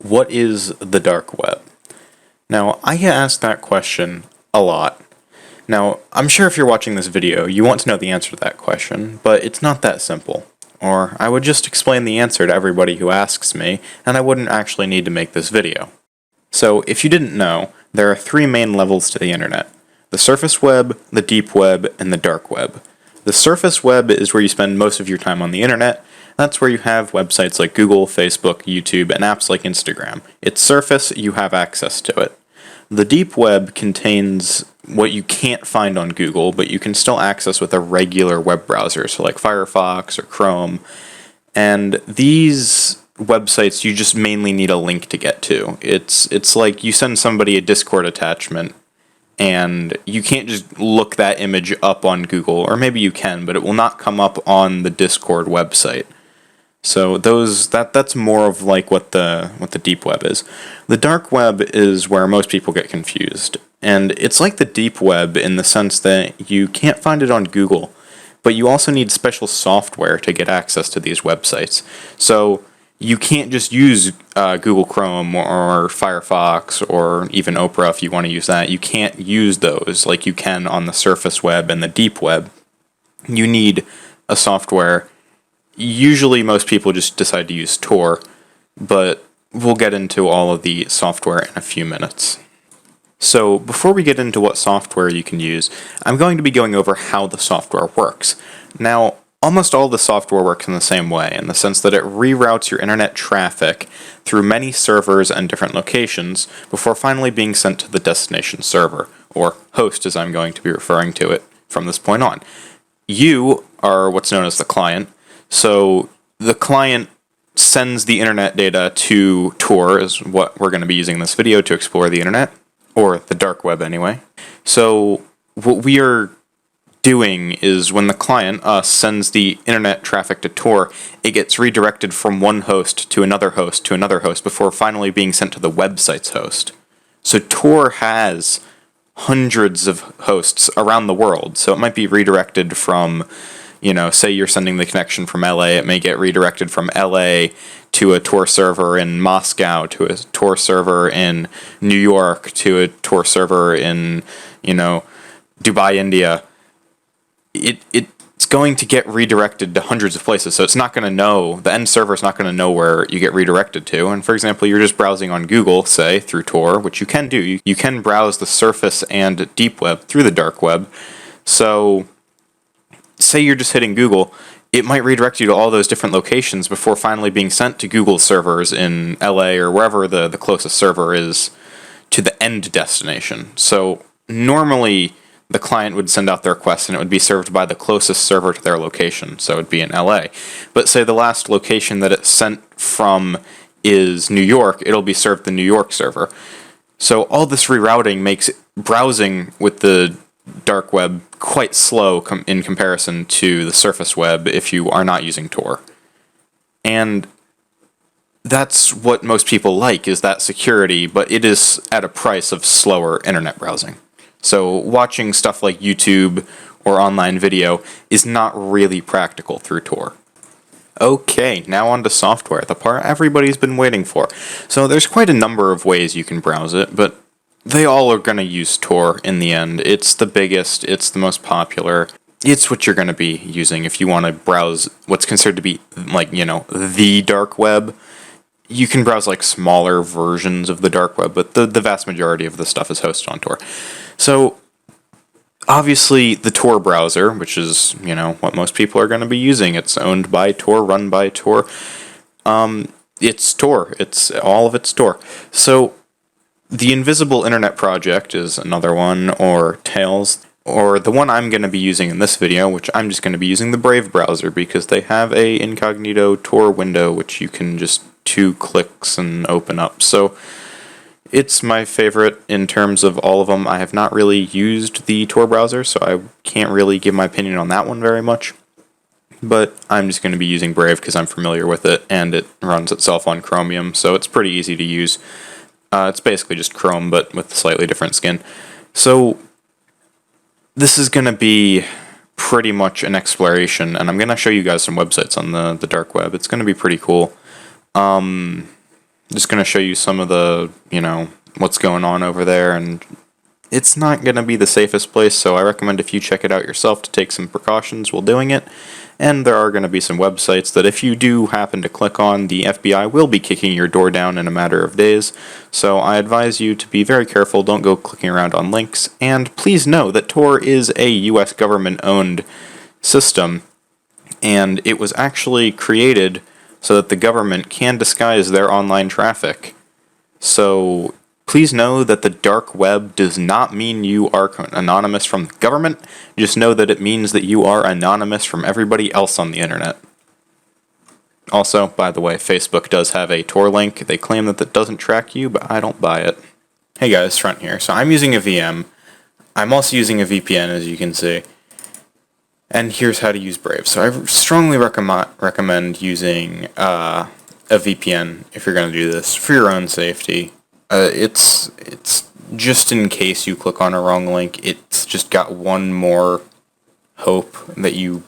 What is the dark web? Now, I get asked that question a lot. Now, I'm sure if you're watching this video, you want to know the answer to that question, but it's not that simple. Or I would just explain the answer to everybody who asks me, and I wouldn't actually need to make this video. So, if you didn't know, there are three main levels to the internet: the surface web, the deep web, and the dark web. The surface web is where you spend most of your time on the internet. That's where you have websites like Google, Facebook, YouTube, and apps like Instagram. It's surface, you have access to it. The deep web contains what you can't find on Google, but you can still access with a regular web browser, so like Firefox or Chrome. And these websites you just mainly need a link to get to. It's like you send somebody a Discord attachment, and you can't just look that image up on Google, or maybe you can, but it will not come up on the Discord website. So that's more of like what the deep web is. The dark web is where most people get confused. And it's like the deep web in the sense that you can't find it on Google, but you also need special software to get access to these websites. So you can't just use Google Chrome or Firefox or even Opera if you want to use that. You can't use those like you can on the surface web and the deep web. You need a software. Usually most people just decide to use Tor, but we'll get into all of the software in a few minutes. So before we get into what software you can use, I'm going to be going over how the software works. Now, almost all the software works in the same way, in the sense that it reroutes your internet traffic through many servers and different locations before finally being sent to the destination server, or host as I'm going to be referring to it from this point on. You are what's known as the client. So the client sends the internet data to Tor, is what we're going to be using in this video to explore the internet, or the dark web anyway. So what we are doing is when the client, us, sends the internet traffic to Tor, it gets redirected from one host to another host to another host before finally being sent to the website's host. So Tor has hundreds of hosts around the world, so it might be redirected from, say you're sending the connection from LA, it may get redirected from LA to a Tor server in Moscow, to a Tor server in New York, to a Tor server in, Dubai, India. It's going to get redirected to hundreds of places, so it's not going to know, the end server is not going to know where you get redirected to. And for example, you're just browsing on Google, say, through Tor, which you can do. You can browse the surface and deep web through the dark web. So say you're just hitting Google, it might redirect you to all those different locations before finally being sent to Google servers in LA or wherever the closest server is to the end destination. So normally the client would send out the request and it would be served by the closest server to their location, so it would be in LA. But say the last location that it's sent from is New York, it'll be served the New York server. So all this rerouting makes browsing with the dark web quite slow in comparison to the surface web if you are not using Tor. And that's what most people like, is that security, but it is at a price of slower internet browsing. So watching stuff like YouTube or online video is not really practical through Tor. Okay, now on to software, the part everybody's been waiting for. So there's quite a number of ways you can browse it, but they all are going to use Tor in the end. It's the biggest, it's the most popular. It's what you're going to be using if you want to browse what's considered to be, the dark web. You can browse smaller versions of the dark web, but the vast majority of the stuff is hosted on Tor. So obviously the Tor browser, which is, what most people are going to be using, it's owned by Tor, run by Tor. It's Tor. All of it's Tor. So the Invisible Internet Project is another one, or Tails, or the one I'm going to be using in this video, which I'm just going to be using the Brave browser because they have a incognito Tor window which you can just 2 clicks and open up. So it's my favorite in terms of all of them. I have not really used the Tor browser, so I can't really give my opinion on that one very much. But I'm just going to be using Brave because I'm familiar with it, and it runs itself on Chromium, so it's pretty easy to use. It's basically just Chrome, but with a slightly different skin. So this is going to be pretty much an exploration, and I'm going to show you guys some websites on the dark web. It's going to be pretty cool. Just going to show you some of the, what's going on over there, and it's not going to be the safest place, so I recommend if you check it out yourself to take some precautions while doing it. And there are going to be some websites that if you do happen to click on, the FBI will be kicking your door down in a matter of days. So I advise you to be very careful, don't go clicking around on links, and please know that Tor is a US government-owned system, and it was actually created so that the government can disguise their online traffic. So please know that the dark web does not mean you are anonymous from the government. Just know that it means that you are anonymous from everybody else on the internet. Also, by the way, Facebook does have a Tor link. They claim that that doesn't track you, but I don't buy it. Hey guys, Front here. So I'm using a VM. I'm also using a VPN, as you can see. And here's how to use Brave. So I strongly recommend using a VPN if you're going to do this for your own safety. It's just in case you click on a wrong link. It's just got one more hope that you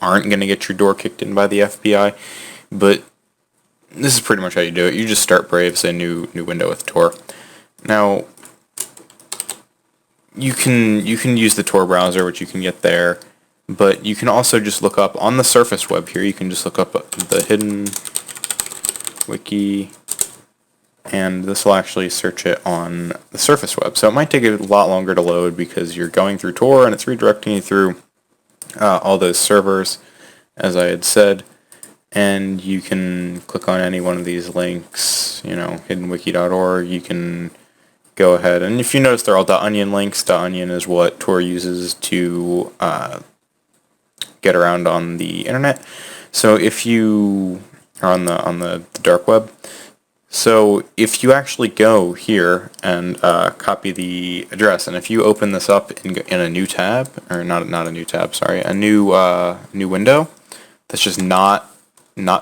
aren't going to get your door kicked in by the FBI. But this is pretty much how you do it. You just start Brave, say new window with Tor. Now you can use the Tor browser, which you can get there, but you can also just look up on the surface web here. You can just look up the hidden wiki, and this will actually search it on the surface web. So it might take a lot longer to load because you're going through Tor and it's redirecting you through all those servers, as I had said. And you can click on any one of these links, hiddenwiki.org. You can go ahead, and if you notice, they're all .onion links. .onion is what Tor uses to get around on the internet. So if you are on the dark web, so if you actually go here and copy the address, and if you open this up in a new tab, or not a new tab, sorry, a new window that's just not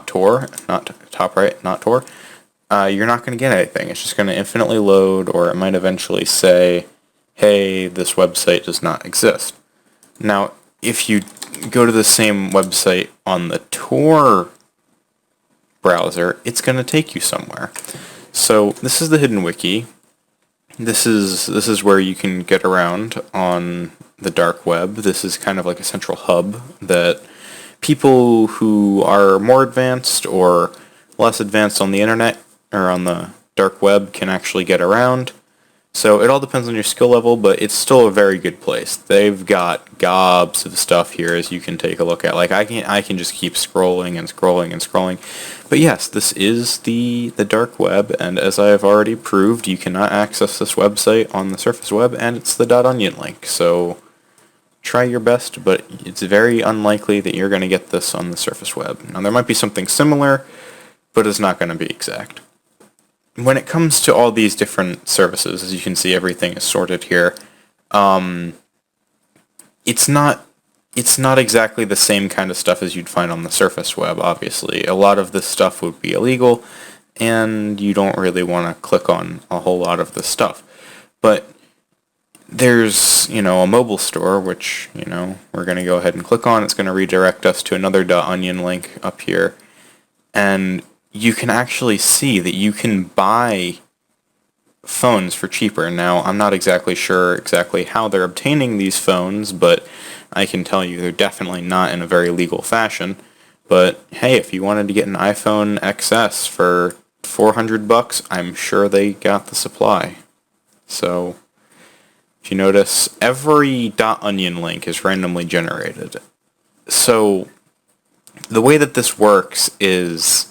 Tor, not top right, not Tor, you're not going to get anything. It's just going to infinitely load, or it might eventually say, hey, this website does not exist. Now, if you go to the same website on the Tor browser, it's going to take you somewhere. So this is the hidden wiki. This is where you can get around on the dark web. This is kind of like a central hub that people who are more advanced or less advanced on the internet or on the dark web can actually get around. So it all depends on your skill level, but it's still a very good place. They've got gobs of stuff here, as you can take a look at. Like I can just keep scrolling and scrolling and scrolling. But yes, this is the dark web, and as I have already proved, you cannot access this website on the surface web, and it's the .onion link. So try your best, but it's very unlikely that you're going to get this on the surface web. Now there might be something similar, but it's not going to be exact. When it comes to all these different services, as you can see, everything is sorted here. It's not exactly the same kind of stuff as you'd find on the surface web, obviously. A lot of this stuff would be illegal, and you don't really want to click on a whole lot of this stuff. But there's, a mobile store, which, we're going to go ahead and click on. It's going to redirect us to another .onion link up here. And you can actually see that you can buy phones for cheaper. Now, I'm not exactly sure how they're obtaining these phones, but I can tell you they're definitely not in a very legal fashion. But hey, if you wanted to get an iPhone XS for $400, I'm sure they got the supply. So if you notice, every .onion link is randomly generated. So the way that this works is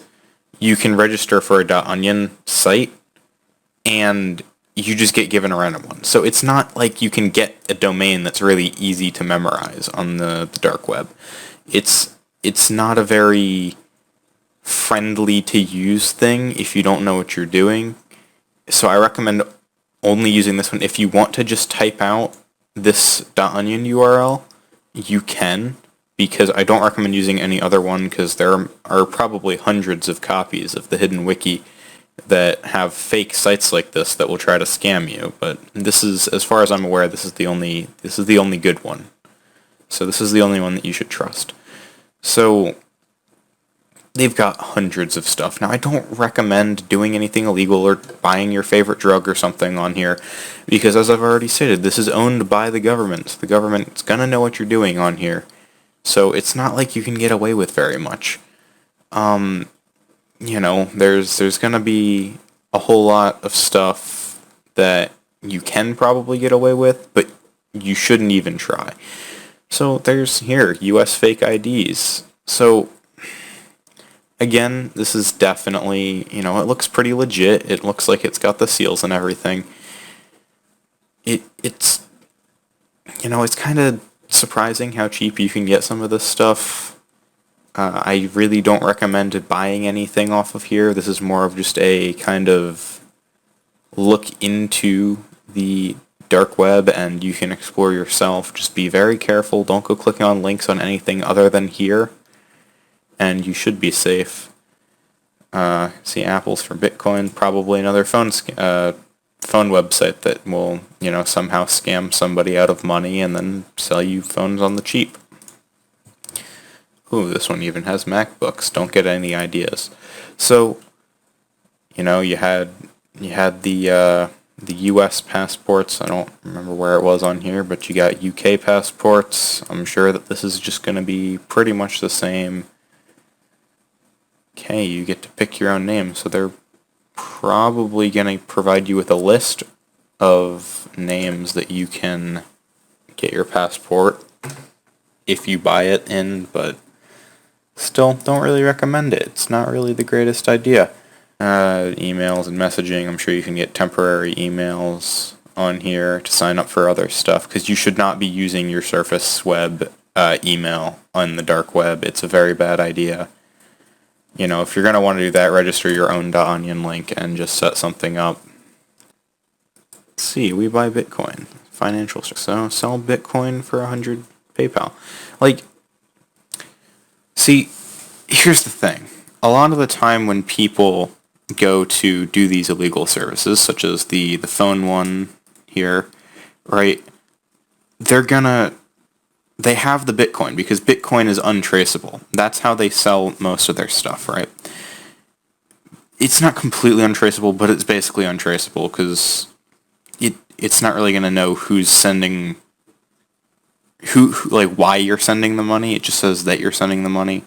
you can register for a .onion site, and you just get given a random one. So it's not like you can get a domain that's really easy to memorize on the dark web. It's not a very friendly to use thing if you don't know what you're doing. So I recommend only using this one. If you want to just type out this .onion URL, you can, because I don't recommend using any other one, because there are probably hundreds of copies of the hidden wiki that have fake sites like this that will try to scam you. But this is, as far as I'm aware, this is the only good one. So this is the only one that you should trust. So they've got hundreds of stuff. Now, I don't recommend doing anything illegal or buying your favorite drug or something on here, because as I've already stated, this is owned by the government. The government's gonna know what you're doing on here. So it's not like you can get away with very much. There's gonna be a whole lot of stuff that you can probably get away with, but you shouldn't even try. So there's here, US fake IDs. So again, this is definitely, it looks pretty legit. It looks like it's got the seals and everything. It's kind of surprising how cheap you can get some of this stuff. I really don't recommend buying anything off of here. This is more of just a kind of look into the dark web, and you can explore yourself. Just be very careful. Don't go clicking on links on anything other than here, and you should be safe. See, apples for Bitcoin, probably another phone website that will, somehow scam somebody out of money and then sell you phones on the cheap. Ooh, this one even has MacBooks. Don't get any ideas. So, you had the US passports. I don't remember where it was on here, but you got UK passports. I'm sure that this is just going to be pretty much the same. Okay, you get to pick your own name, so they're probably going to provide you with a list of names that you can get your passport if you buy it in, but still don't really recommend it. It's not really the greatest idea. Emails and messaging, I'm sure you can get temporary emails on here to sign up for other stuff, because you should not be using your Surface Web email on the dark web. It's a very bad idea. If you're going to want to do that, register your own .onion link and just set something up. Let's see, we buy Bitcoin. Financial, so sell Bitcoin for 100 PayPal. See, here's the thing. A lot of the time when people go to do these illegal services, such as the phone one here, right, they have the Bitcoin, because Bitcoin is untraceable. That's how they sell most of their stuff, right? It's not completely untraceable, but it's basically untraceable, because it's not really going to know who's sending, why you're sending the money. It just says that you're sending the money.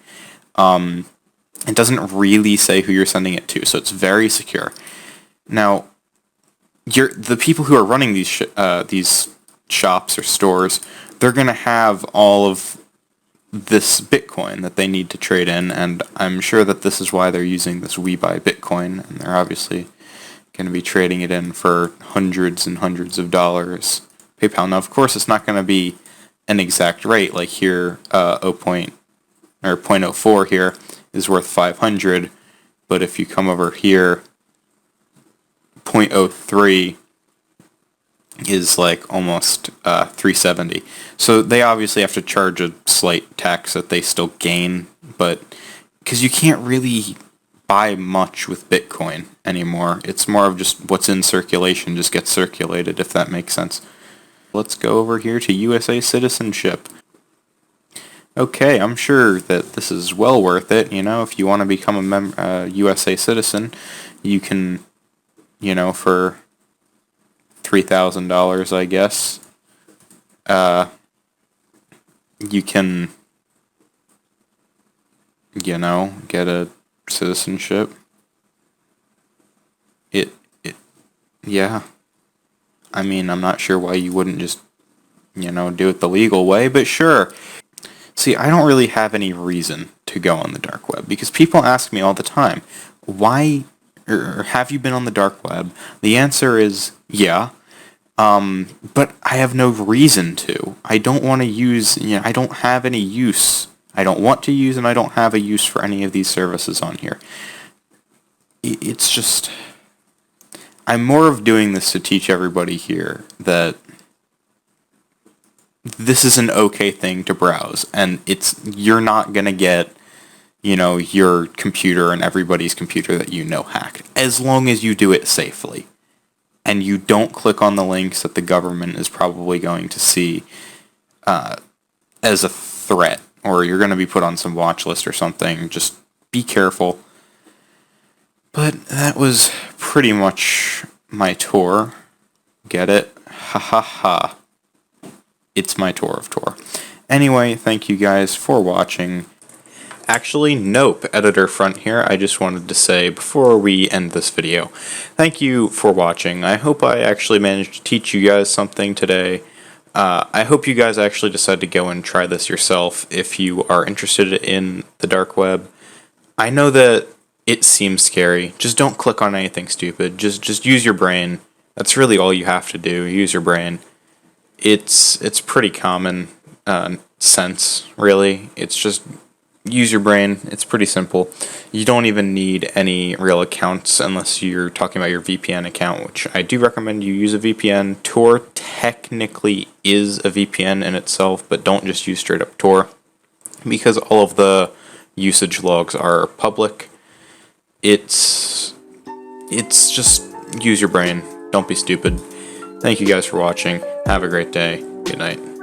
It doesn't really say who you're sending it to, so it's very secure. Now, the people who are running these shops or stores, they're going to have all of this Bitcoin that they need to trade in, and I'm sure that this is why they're using this We Buy Bitcoin, and they're obviously going to be trading it in for hundreds and hundreds of dollars. PayPal. Now, of course, it's not going to be an exact rate. Like here, 0.04 here is worth 500, but if you come over here, 0.03 is like almost 370. So they obviously have to charge a slight tax that they still gain, but because you can't really buy much with Bitcoin anymore. It's more of just what's in circulation just gets circulated, if that makes sense. Let's go over here to USA citizenship. Okay, I'm sure that this is well worth it. If you want to become a USA citizen, you can, for $3,000, I guess, you can, get a citizenship. Yeah. I mean, I'm not sure why you wouldn't just, do it the legal way, but sure. See, I don't really have any reason to go on the dark web, because people ask me all the time, why, or have you been on the dark web? The answer is, yeah. But I have no reason to. I don't want to use, I don't have any use. I don't want to use, and I don't have a use for any of these services on here. It's just, I'm more of doing this to teach everybody here that this is an okay thing to browse, and you're not gonna get, your computer and everybody's computer that hacked, as long as you do it safely. And you don't click on the links that the government is probably going to see as a threat, or you're going to be put on some watch list or something. Just be careful. But that was pretty much my tour. Get it? Ha ha ha. It's my tour of Tor. Anyway, thank you guys for watching. Actually, nope, Editor Front here. I just wanted to say before we end this video, thank you for watching. I hope I actually managed to teach you guys something today. I hope you guys actually decide to go and try this yourself if you are interested in the dark web. I know that it seems scary. Just don't click on anything stupid. Just use your brain. That's really all you have to do. Use your brain. It's pretty common sense, really. It's just use your brain. It's pretty simple. You don't even need any real accounts unless you're talking about your VPN account, which I do recommend you use a VPN. Tor technically is a VPN in itself, but don't just use straight up Tor because all of the usage logs are public. It's just use your brain. Don't be stupid. Thank you guys for watching. Have a great day. Good night.